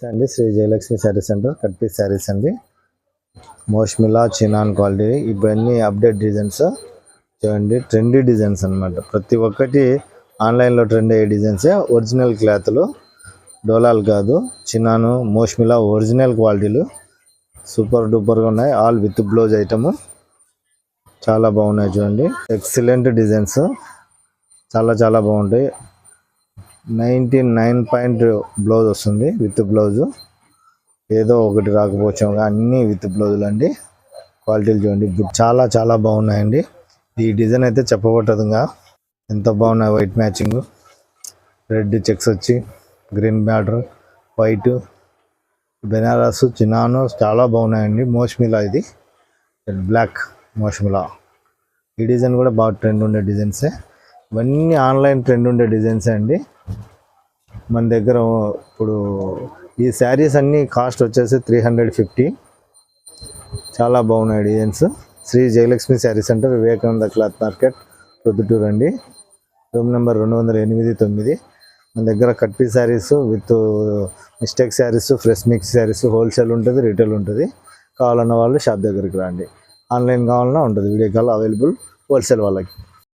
అండి Shri Jayalakshmi sari centre cut piece saris అండి. మోష్మిలా చినాన్ క్వాలిటీ ఇవన్నీ అప్డేట్ డిజైన్స్ చూడండి. ట్రెండీ డిజైన్స్ అనమాట. ప్రతి ఒక్కటి ఆన్లైన్లో ట్రెండ్ అయ్యే డిజైన్సే. ఒరిజినల్ క్లాత్లు, డోలాలు కాదు. చినాను మోష్మిలా ఒరిజినల్ క్వాలిటీలు సూపర్ డూపర్గా ఉన్నాయి. ఆల్ విత్ బ్లౌజ్ ఐటము చాలా బాగున్నాయి చూడండి. ఎక్సలెంట్ డిజైన్స్ చాలా బాగుంటాయి. 99 పాయింట్ బ్లౌజ్ వస్తుంది విత్ బ్లౌజు. ఏదో ఒకటి రాకపోవచ్చాం, అన్నీ విత్ బ్లౌజులు అండి. క్వాలిటీలు చూడండి, చాలా బాగున్నాయండి. ఈ డిజైన్ అయితే చెప్పబట్టదుగా ఎంత బాగున్నాయి. వైట్ మ్యాచింగ్, రెడ్ చెక్స్ వచ్చి గ్రీన్ బ్యాటర్, వైట్ బెనారస్ చినాను చాలా బాగున్నాయండి. మోష్మిలా ఇది బ్లాక్ మోష్మిలా. ఈ డిజైన్ కూడా బాగా ట్రెండ్ ఉండే డిజైన్సే. ఇవన్నీ ఆన్లైన్ ట్రెండ్ ఉండే డిజైన్సే అండి. మన దగ్గర ఇప్పుడు ఈ శారీస్ అన్నీ కాస్ట్ వచ్చేసి 350. చాలా బాగున్నాయి designs. Sri Jayalakshmi sari centre, Vivekananda cloth market, Proddatur అండి. Room number 208-9. మన దగ్గర cut piece saris with mistake saris, fresh mix saris wholesale ఉంటుంది, రీటైల్ ఉంటుంది. కావాలన్న వాళ్ళు షాప్ దగ్గరికి రండి. ఆన్లైన్ కావాలన్నా ఉంటుంది. వీడియో కాల్ అవైలబుల్ హోల్సేల్ వాళ్ళకి.